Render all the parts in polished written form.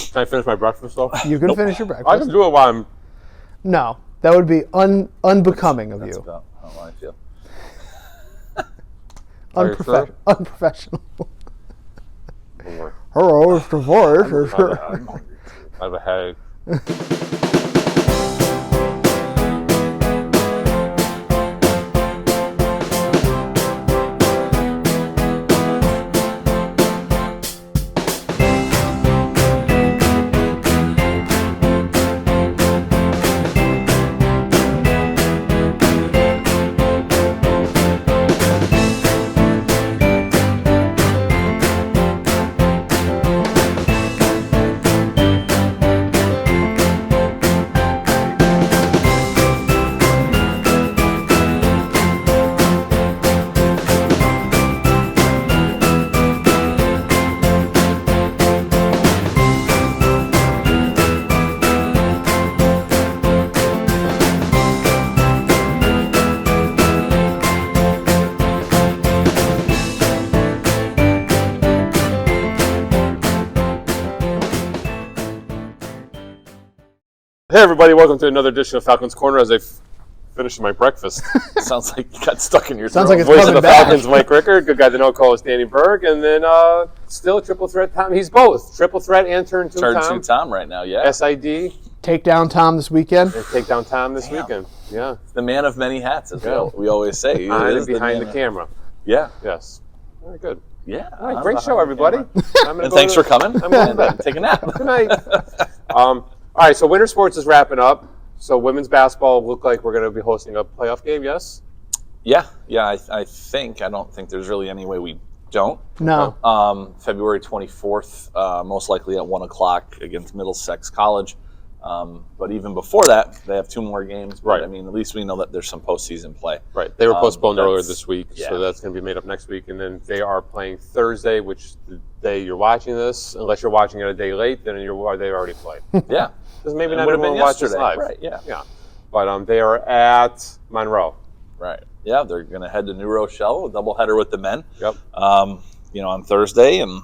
Can I finish my breakfast though? You can finish your breakfast. I can do it while I'm. No, that would be unbecoming of That's you. about how I feel. Unprofessional. Hungry. Hello, it's the voice. I'm hungry. I have a headache. Hey everybody, welcome to another edition of Falcons Corner as I finish my breakfast. Sounds like you got stuck in your Sounds throat. like it's Voice of coming the back. Falcons, Mike Ricker, good guy to know, co-host Danny Berg, and then still triple threat Tom. He's both triple threat and turn two Tom. Right now, yeah. SID Take down Tom this weekend. and take down Tom this weekend. Yeah, The man of many hats, as we always say. He behind is and behind the man. camera. Yeah, Yes, very good. yeah. All right, I'm great behind show, the everybody. camera. And thanks for coming. I'm going to bed. And take a nap. Good night. All right, so winter sports is wrapping up. So women's basketball look like we're going to be hosting a playoff game, yes? Yeah. I think. I don't think there's really any way we don't. No. February 24th, most likely at 1 o'clock against Middlesex College. But even before that, they have 2 more games. But, Right. I mean, at least we know that there's some postseason play. Right. They were postponed earlier that's- this week, yeah. so that's going to be made up next week. And then they are playing Thursday, which the day you're watching this, unless you're watching it a day late, then they already played. Yeah. Because maybe It not would've everyone been watches yesterday. live. Right, yeah. Yeah. But they are at Monroe. Right. Yeah, they're going to head to New Rochelle, a doubleheader with the men. Yep. On Thursday, and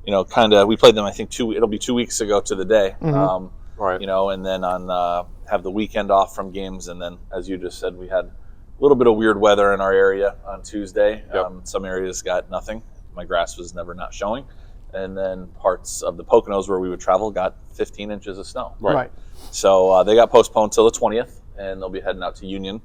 we played them. I think it'll be 2 weeks ago to the day. Right. And then on have the weekend off from games, and then as you just said, we had a little bit of weird weather in our area on Tuesday. Yep. Some areas got nothing. My grass was never not showing, and then parts of the Poconos where we would travel got 15 inches of snow. Right. So they got postponed till the 20th, and they'll be heading out to Union.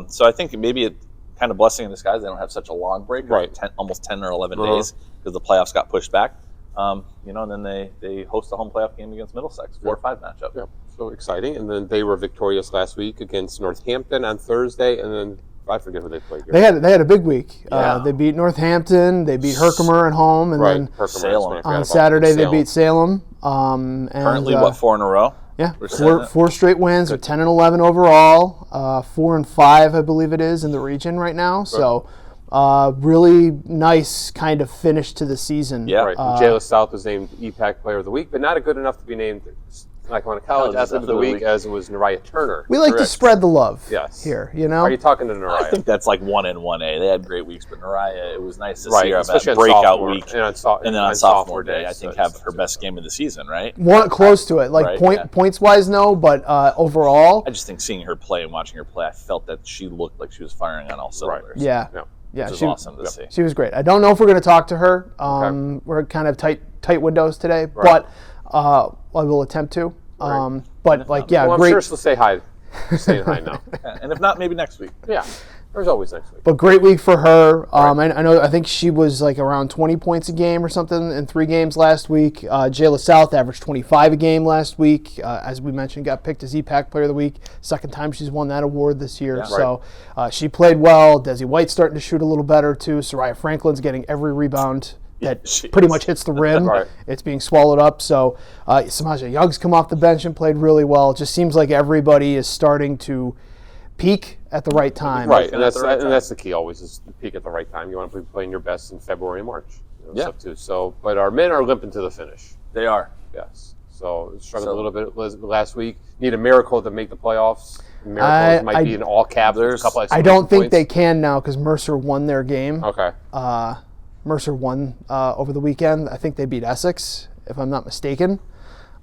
So I think maybe it kind of blessing in disguise. They don't have such a long break, Right. almost 10 or 11 Uh-huh. days, because the playoffs got pushed back. And then they host a home playoff game against Middlesex, 4-5 matchup. Yeah. So exciting. And then they were victorious last week against Northampton on Thursday, and then I forget who they played here. They had a big week. Yeah. They beat Northampton. They beat Herkimer at home, and Right. then Herkimer, Salem. I forgot on about Saturday they Salem. beat Salem. And, Currently, 4 in a row? Yeah, We're saying four straight wins. They're 10 and 11 overall. 4 and 5, I believe it is, in the region right now. So, really nice kind of finish to the season. Yeah. Right. Jayla South was named EPAC Player of the Week, but not good enough to be named Lackawanna College Athlete of the Week as it was Nariah Turner. We like to spread the love Yes. here, Are you talking to I Nariah? think that's like 1 and 1A. They had great weeks, but Nariah, it was nice to Right, see her have especially that on breakout sophomore- week. and then on sophomore day, I think have her best game of the season, right? One close to it, like Right, yeah. points-wise, no, but overall, I just think seeing her play and watching her play, I felt that she looked like she was firing on all cylinders. yeah, Yeah. yeah, Which is she, awesome to see. she was great. I don't know if we're going to talk to her. We're kind of tight windows today, but I will attempt to. But Well, I'm great. sure she'll say hi. She's saying hi now. Yeah, and if not, maybe next week. Yeah. There's always next week. But great week for her. I think she was like around 20 points a game or something in 3 games last week. Jayla South averaged 25 a game last week. As we mentioned, got picked as EPAC Player of the Week. Second time she's won that award this year. Yeah. So she played well. Desi White's starting to shoot a little better too. Soraya Franklin's getting every rebound that she pretty is. much hits the rim. Right. It's being swallowed up. So Samaja Young's come off the bench and played really well. It just seems like everybody is starting to peak at the right time. Right, and at the right time. that's the key always, is to peak at the right time. You want to be playing your best in February and March. Yeah. Stuff too. So, but our men are limping to the finish. They are. Yes. So struggled a little bit last week. Need a miracle to make the playoffs. Miracles might be in all caps. There's a couple I exclamation don't think points. they can now because Mercer won their game. Okay. Mercer won over the weekend. I think they beat Essex, if I'm not mistaken.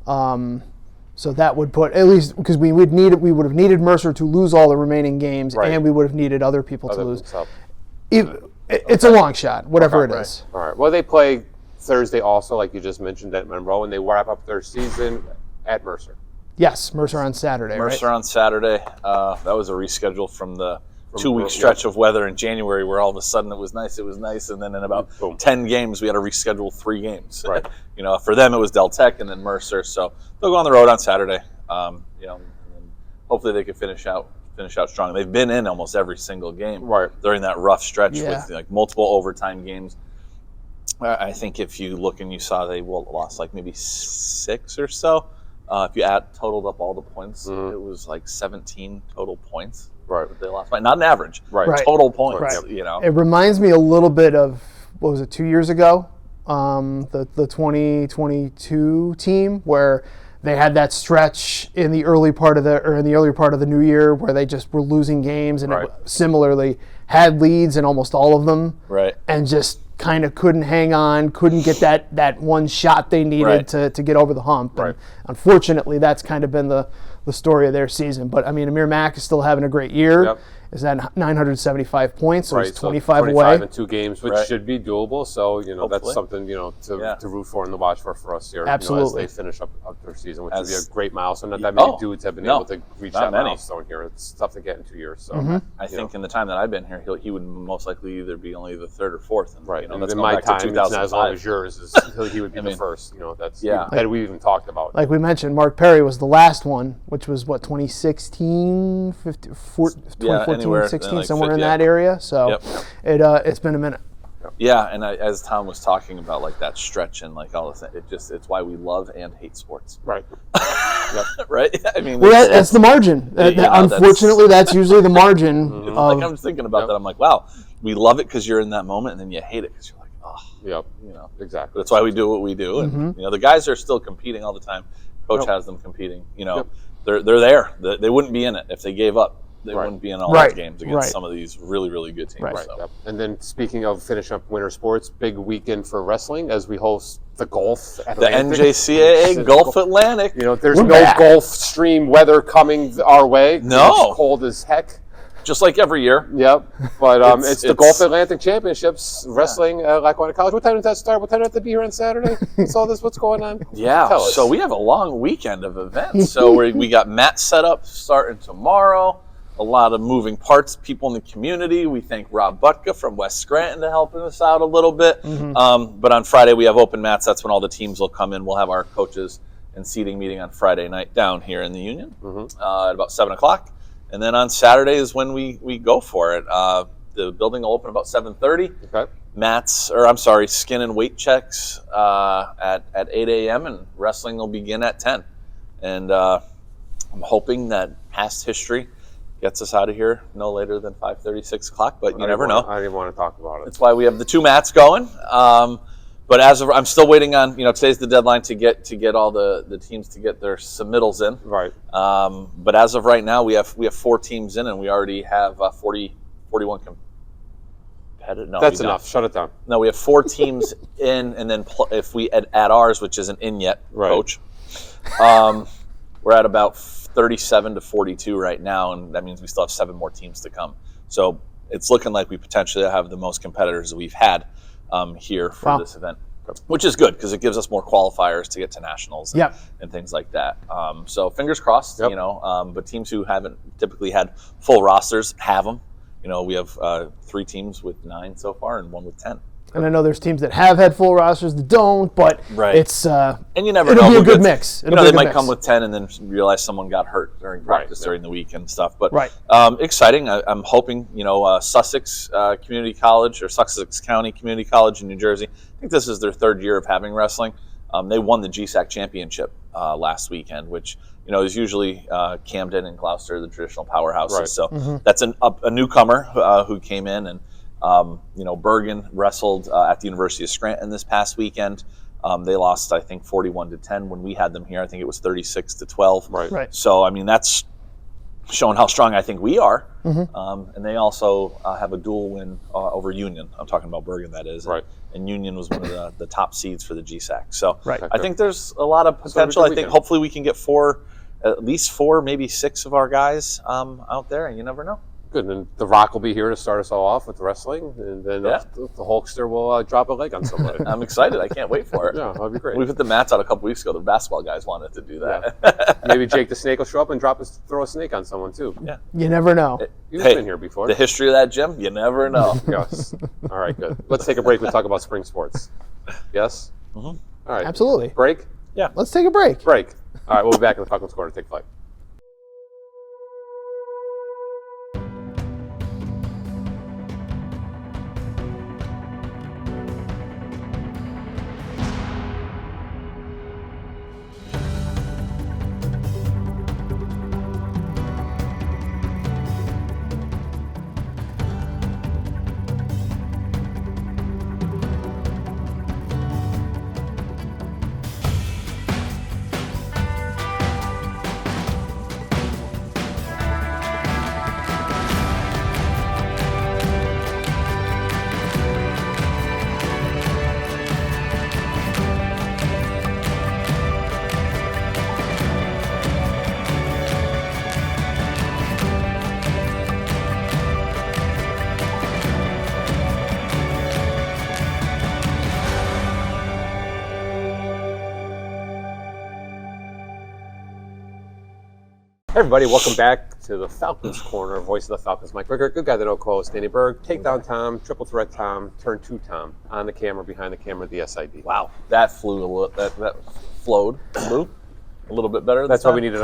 So that would put, at least because we would have needed Mercer to lose all the remaining games, Right. and we would have needed other people to lose. So- It's a long shot, whatever it is. All right. Well, they play Thursday also, like you just mentioned, at Monroe, and they wrap up their season at Mercer. Yes, Mercer on Saturday, Mercer right? on Saturday. That was a reschedule from the 2-week yeah. stretch of weather in January where all of a sudden it was nice, and then in about Boom. 10 games we had to reschedule 3 games. Right. For them it was Del Tech and then Mercer, so they'll go on the road on Saturday. And then hopefully they can finish out strong. They've been in almost every single game during that rough stretch with like multiple overtime games. I think if you look and you saw they lost like maybe 6 or so. If you totaled up all the points, it was like 17 total points. Right. They lost by, not an average. Right. Total points. Right. It It reminds me a little bit of, what was it, 2 years ago? The 2022 team where they had that stretch in the early part of the new year where they just were losing games, and it similarly had leads in almost all of them. Right. And just kind of couldn't hang on, couldn't get that one shot they needed to get over the hump. Right. And unfortunately, that's kind of been the story of their season. But I mean, Amir Mack is still having a great year. Yep. Is at 975 points, so he's 25 so away. 25 in 2 games, which should be doable. So that's something to root for and to watch for us here. Absolutely. As they finish up their season, which would be a great milestone. Not that many dudes have been able to reach that milestone here. It's tough to get in 2 years. So I think in the time that I've been here, he would most likely either be only the 3rd or 4th. And, and that's in going my back time, to it's not 2005. as long as yours. He would be the first. That's that we even talked about. Like we mentioned, Mark Perry was the last one, which was 2016, 2014, 16, like somewhere in 50, that area. So it's been a minute. Yeah, and as Tom was talking about like that stretch and like all of that, it's why we love and hate sports. Right. Right? I mean, Well, that's the margin. Unfortunately, that's usually the margin. Like I'm thinking about that. I'm like, wow, we love it because you're in that moment, and then you hate it because you're like, oh, Exactly. That's why we do what we do, and the guys are still competing all the time. Coach has them competing. They're there. They wouldn't be in it if they gave up. They wouldn't be in all these games against some of these really, really good teams. Right. So. And then speaking of finishing up winter sports, big weekend for wrestling as we host the Golf Atlantic. The NJCAA Golf Atlantic. There's no Gulf Stream weather coming our way. No. It's cold as heck. Just like every year. Yep. But it's the Gulf Atlantic Championships wrestling at Lackawanna College. What time does that start? What time do I have to be here on Saturday? What's going on? Yeah. So we have a long weekend of events. So we got mats set up starting tomorrow. A lot of moving parts, people in the community. We thank Rob Butka from West Scranton to helping us out a little bit. But on Friday, we have open mats. That's when all the teams will come in. We'll have our coaches and seating meeting on Friday night down here in the Union at about 7 o'clock. And then on Saturday is when we go for it. The building will open about 7:30. Okay. Skin and weight checks at 8 a.m. and wrestling will begin at 10. And I'm hoping that past history gets us out of here no later than 5:30, 6 o'clock, but you never know. I didn't want to talk about it. That's why we have the 2 mats going. But I'm still waiting on, today's the deadline to get all the teams to get their submittals in. Right. But as of right now, we have 4 teams in, and we already have 41 competitive. No, that's enough. Shut it down. No, we have 4 teams in, and then if we add ours, which isn't in yet, Coach, we're at about 37 to 42 right now, and that means we still have 7 more teams to come. So it's looking like we potentially have the most competitors that we've had here for this event, which is good because it gives us more qualifiers to get to nationals and things like that. So fingers crossed, but teams who haven't typically had full rosters have them. We have 3 teams with 9 so far and 1 with 10. And I know there's teams that have had full rosters that don't, but it's and you never know. It'll be a good mix. They might come with 10 and then realize someone got hurt during practice during the week and stuff. But exciting. I'm hoping Sussex Community College or Sussex County Community College in New Jersey. I think this is their 3rd year of having wrestling. They won the GSAC championship last weekend, which is usually Camden and Gloucester, the traditional powerhouses. So that's a newcomer who came in and. Bergen wrestled at the University of Scranton this past weekend. They lost, I think, 41-10 when we had them here. I think it was 36-12. Right. So, I mean, that's showing how strong I think we are. And they also have a dual win over Union. I'm talking about Bergen, that is. Right. And Union was one of the top seeds for the GSAC. So Right. I think there's a lot of potential. I think hopefully we can get at least four, maybe six of our guys out there, and you never know. Good. And The Rock will be here to start us all off with wrestling, and then the Hulkster will drop a leg on somebody. I'm excited. I can't wait for it. Yeah, that'd be great. We put the mats out a couple weeks ago. The basketball guys wanted to do that. Yeah. Maybe Jake the Snake will show up and throw a snake on someone too. Yeah. You never know. You've been here before. The history of that gym, you never know. Yes. All right, good. Let's take a break. We'll talk about spring sports. Yes? All right. Absolutely. Break? Let's take a break. Break. All right, we'll be back in the Falcons Corner. Take flight. Hey everybody, welcome back to the Falcons Corner, voice of the Falcons, Mike Rickert, good guy that don't co-host Danny Berg, Takedown Tom, Triple Threat Tom, Turn 2 Tom, on the camera, behind the camera, the SID. Wow, that flew that flew a little bit better. That's why we needed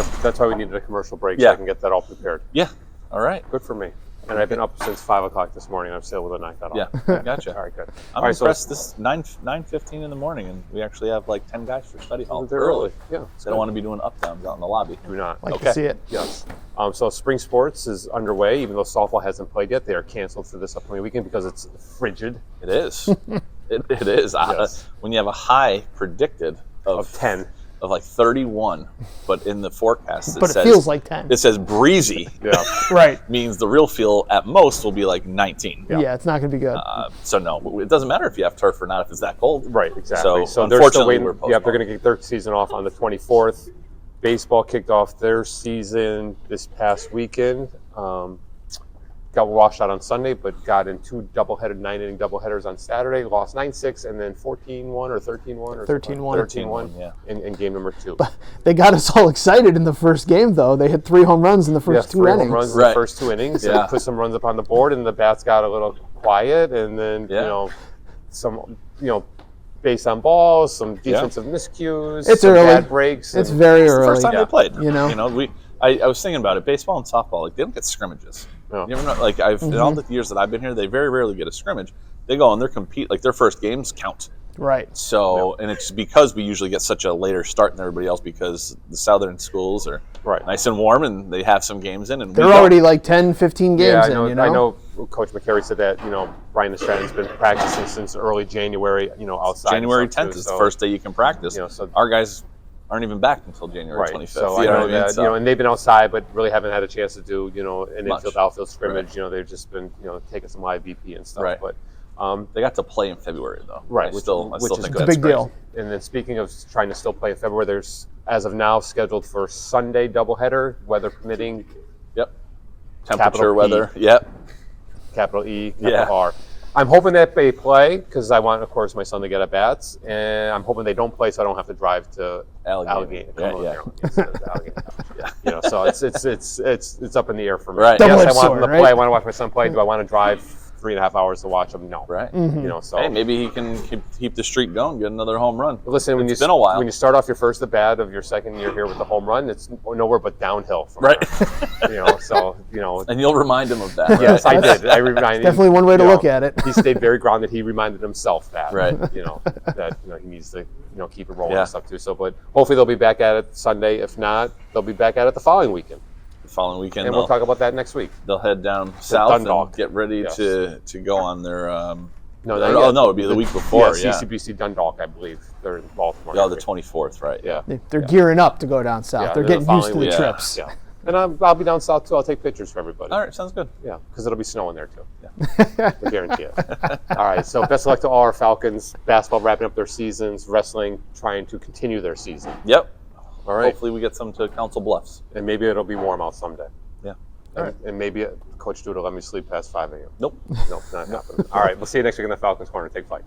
a commercial break so I can get that all prepared. Yeah. All right. Good for me. And I've been up since 5 o'clock this morning. I'm still able to knock that off. Yeah, gotcha. All right, good. I'm impressed. This is 9:15 in the morning, and we actually have like 10 guys for study hall early. Yeah. They don't want to be doing up downs out in the lobby. Do not. Like to see it. Yes. So spring sports is underway, even though softball hasn't played yet. They are canceled for this upcoming weekend because it's frigid. It is. it is. Yes. When you have a high predicted Of 10. of like 31, but in the forecast But it feels like 10. It says breezy. Yeah. Right. Means the real feel at most will be like 19. Yeah, it's not going to be good. So no, it doesn't matter if you have turf or not if it's that cold. Right, exactly. So they're still waiting. we're Yeah, they're going to get their season off on the 24th. Baseball kicked off their season this past weekend. Got washed out on Sunday, but got in 2 double-headed 9-inning doubleheaders on Saturday. Lost 9-6 and then 14-1 or 13-1 or 13-1. 13-1 in game number 2. They got us all excited in the first game, though. They hit 3 home runs in the first 2 3 innings. home runs in the first 2 innings. Yeah. And put some runs up on the board, and the bats got a little quiet, and then some base on balls, some defensive miscues, It's some early. bad breaks. It's and- very It's the early. first time they played. I was thinking about it. Baseball and softball, like they don't get scrimmages. No. You ever know, like in all the years that I've been here, they very rarely get a scrimmage. They go and they're compete, like their first games count. Right. So, and it's because we usually get such a later start than everybody else because the southern schools are nice and warm and they have some games in. And they're already like 10, 15 games in, I know Coach McCary said that, Brian Estratton's been practicing since early January, outside. January 10th is the first day you can practice. So our guys aren't even back until January 25th. So I know that, and they've been outside, but really haven't had a chance to do, an infield, outfield scrimmage. Right. They've just been, taking some live BP and stuff. Right. But they got to play in February, though. Right. I still which think is that's a big deal. crazy. And then speaking of trying to still play in February, there's, as of now, scheduled for Sunday doubleheader, weather permitting. Yep. Capital Temperature, P. weather. Yep. Capital E, capital R. I'm hoping that they play because I want, of course, my son to get at bats, and I'm hoping they don't play so I don't have to drive to Allegheny. So it's up in the air for me. Right. Yes, I Double-edged want them to sword, play. I want to watch my son play. Do I want to drive 3.5 hours to watch him? No. Right. So Hey, maybe he can keep the streak going, get another home run. listen, It's been a while. when you start off your first at bat of your second year here with the home run, it's nowhere but downhill from Right. there. And you'll remind him of that. Yes, right? I did. I reminded definitely one way to look at it. He stayed very grounded. He reminded himself that, Right. that he needs to, keep it rolling and stuff too. So, but hopefully they'll be back at it Sunday. If not, they'll be back at it the following weekend. The following weekend, And we'll talk about that next week. they'll head down south Dundalk. and get ready to go on their. No, it'd be the week before. Yeah. CCBC Dundalk, I believe. They're in Baltimore. Yeah, the 24th, right? Yeah. They're gearing up to go down south. Yeah, They're then the getting used to following the week- trips. Yeah. And I'll be down south too. I'll take pictures for everybody. All right, sounds good. Yeah, because it'll be snowing there too. Yeah, I guarantee it. All right, so best of luck to all our Falcons. Basketball wrapping up their seasons, wrestling trying to continue their season. Yep. All right, Hopefully we get some to Council Bluffs. and maybe it'll be warm out someday. Yeah. And maybe Coach Duda will let me sleep past 5 a.m. Nope. Nope, not happening. All right, we'll see you next week in the Falcons Corner. Take flight.